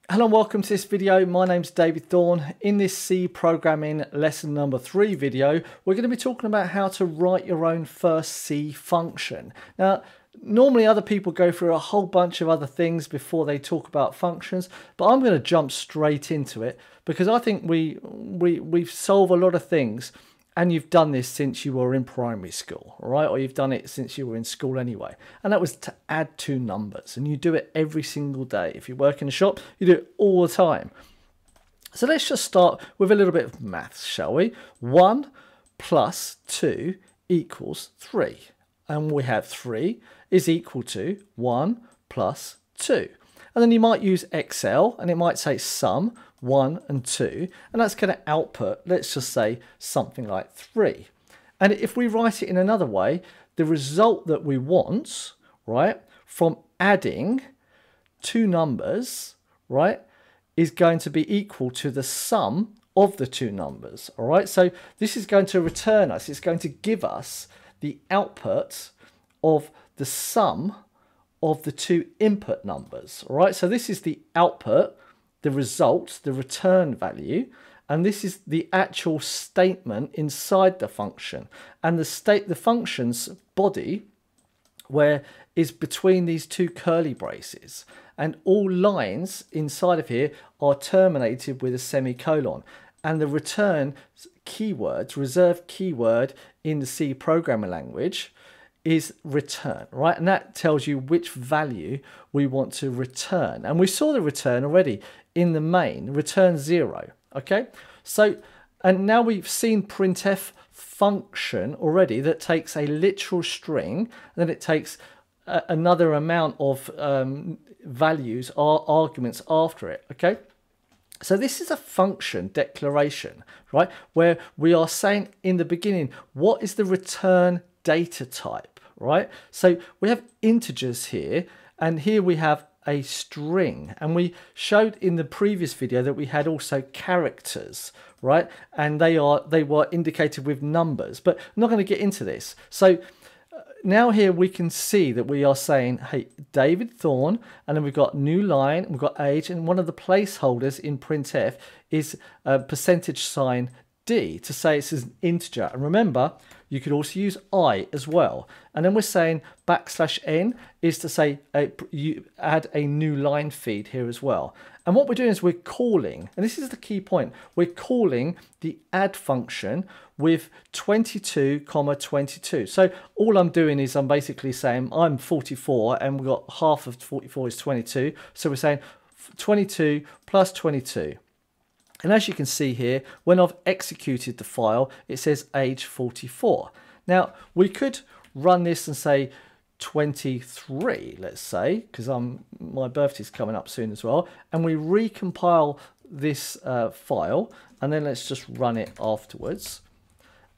Hello and welcome to this video. My name's David Thorne. In this C programming lesson number 3 video, we're going to be talking about how to write your own first C function. Now, normally other people go through a whole bunch of other things before they talk about functions, but I'm going to jump straight into it because I think we solve a lot of things. And you've done this since you were in primary school, all right? Or you've done it since you were in school anyway. And that was to add two numbers. And you do it every single day. If you work in a shop, you do it all the time. So let's just start with a little bit of maths, shall we? 1 plus 2 equals 3. And we have 3 is equal to 1 plus 2. And then you might use Excel and it might say sum 1 and 2, and that's going to output, let's just say, something like 3. And if we write it in another way, the result that we want, right, from adding two numbers, right, is going to be equal to the sum of the two numbers, all right? So this is going to return us, it's going to give us the output of the sum of the two input numbers, all right? So this is the output, the result, the return value, and this is the actual statement inside the function. And the function's body where is between these two curly braces, and all lines inside of here are terminated with a semicolon. And the return keyword, reserved keyword in the C programming language, is return, right? And that tells you which value we want to return. And we saw the return already in the main, return 0, okay? So, and now we've seen printf function already that takes a literal string, then it takes another amount of values or arguments after it, okay? So this is a function declaration, right? Where we are saying in the beginning, what is the return data type, right? So we have integers here, and here we have a string, and we showed in the previous video that we had also characters, right? And they were indicated with numbers, but I'm not going to get into this. So now here we can see that we are saying, hey, David Thorne, and then we've got new line, we've got age, and one of the placeholders in printf is %sign D to say it's an integer. And remember, you could also use I as well. And then we're saying \n is to say you add a new line feed here as well. And what we're doing is we're calling, and this is the key point, we're calling the add function with 22, 22. So all I'm doing is I'm basically saying I'm 44 and we've got half of 44 is 22. So we're saying 22 plus 22. And as you can see here, when I've executed the file, it says age 44. Now, we could run this and say 23, let's say, because my birthday's coming up soon as well. And we recompile this file, and then let's just run it afterwards.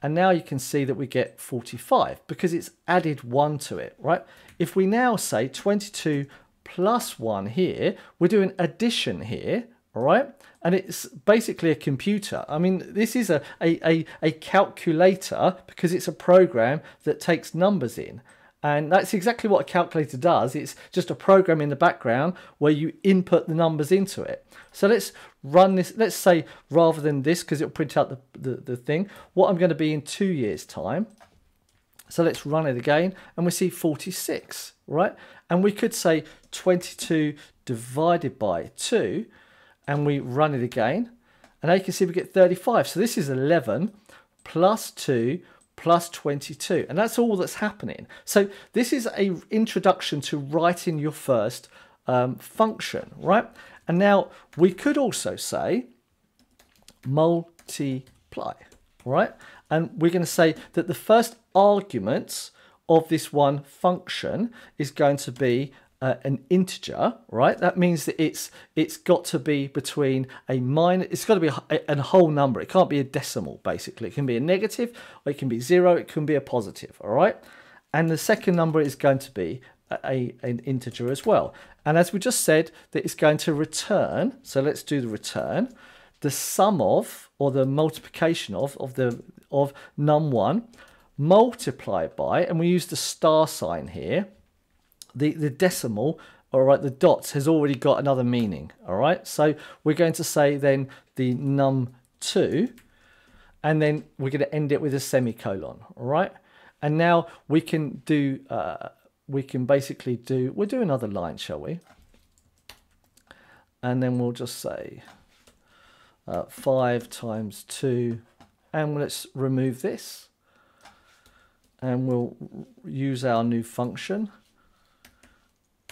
And now you can see that we get 45 because it's added 1 to it, right? If we now say 22 plus 1 here, we're doing addition here, all right? And it's basically a computer. I mean, this is a calculator because it's a program that takes numbers in. And that's exactly what a calculator does. It's just a program in the background where you input the numbers into it. So let's run this. Let's say rather than this, because it'll print out the thing, what I'm going to be in 2 years' time. So let's run it again, and we see 46, right? And we could say 22 divided by 2, and we run it again, and now you can see we get 35. So this is 11 plus 2 plus 22, and that's all that's happening. So this is an introduction to writing your first function, right? And now we could also say multiply, right? And we're going to say that the first argument of this one function is going to be an integer, right? That means that it's got to be between a minus, it's got to be a whole number. It can't be a decimal, basically. It can be a negative, or it can be 0, it can be a positive, all right? And the second number is going to be an integer as well. And as we just said, that it's going to return, so let's do the return, the sum of, or the multiplication of num1 multiplied by, and we use the star sign here, the decimal all right, the dots has already got another meaning, all right? So we're going to say then the num2, and then we're going to end it with a semicolon, all right? And now we can do, we'll do another line, shall we? And then we'll just say 5 times 2, and let's remove this. And we'll use our new function.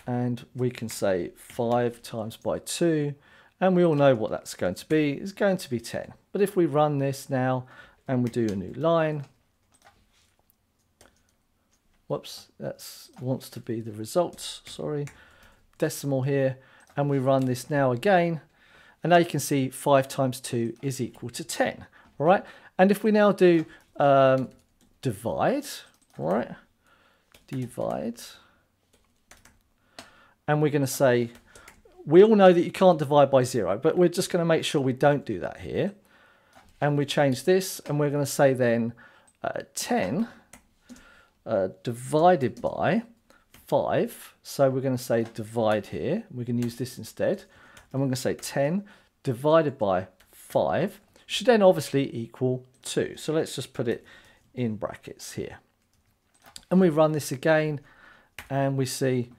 And we can say 5 times by 2, and we all know what that's going to be. It's going to be 10. But if we run this now and we do a new line, whoops, that wants to be the results, sorry, decimal here, and we run this now again, and now you can see 5 times 2 is equal to 10, all right? And if we now do divide, all right, divide, and we're going to say, we all know that you can't divide by 0, but we're just going to make sure we don't do that here. And we change this, and we're going to say then 10 divided by 5. So we're going to say divide here. We can use this instead. And we're going to say 10 divided by 5 should then obviously equal 2. So let's just put it in brackets here. And we run this again, and we see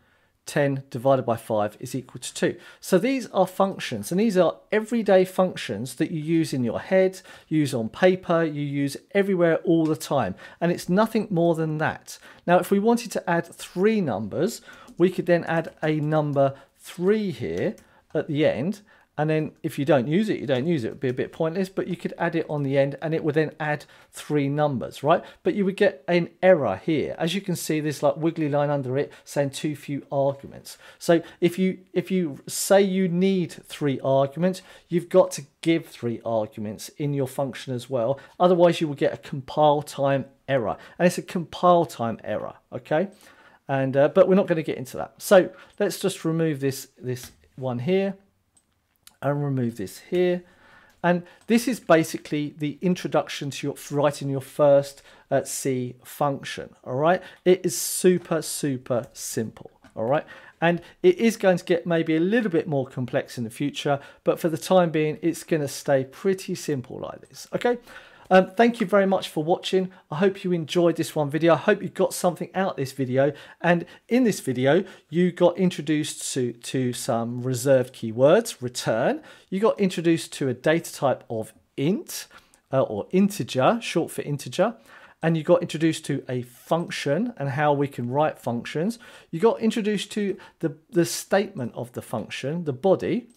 10 divided by 5 is equal to 2. So these are functions, and these are everyday functions that you use in your head, you use on paper, you use everywhere all the time, and it's nothing more than that. Now if we wanted to add 3 numbers, we could then add a number 3 here at the end, and then if you don't use it, you don't use it. It would be a bit pointless, but you could add it on the end and it would then add 3 numbers, right? But you would get an error here. As you can see, there's like wiggly line under it saying too few arguments. So if you say you need 3 arguments, you've got to give 3 arguments in your function as well. Otherwise you will get a compile time error, and it's a compile time error, okay? And but we're not going to get into that. So let's just remove this one here, and remove this here. And this is basically the introduction to writing your first C function, all right? It is super simple, all right? And it is going to get maybe a little bit more complex in the future, but for the time being, it's going to stay pretty simple like this, okay? Thank you very much for watching. I hope you enjoyed this one video. I hope you got something out of this video. And in this video, you got introduced to some reserved keywords, return. You got introduced to a data type of int or integer, short for integer. And you got introduced to a function and how we can write functions. You got introduced to the statement of the function, the body.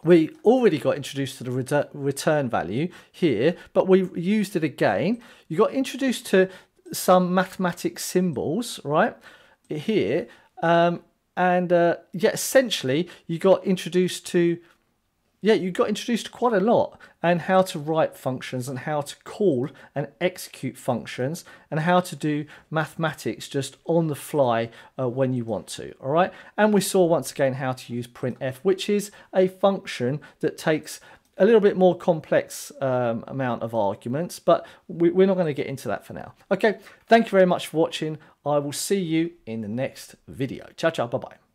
We already got introduced to the return value here, but we used it again. You got introduced to some mathematics symbols, right, here. Yeah, essentially, you got introduced to quite a lot, and how to write functions and how to call and execute functions and how to do mathematics just on the fly when you want to, all right? And we saw once again how to use printf, which is a function that takes a little bit more complex amount of arguments, but we're not going to get into that for now. Okay, thank you very much for watching. I will see you in the next video. Ciao, ciao, bye-bye.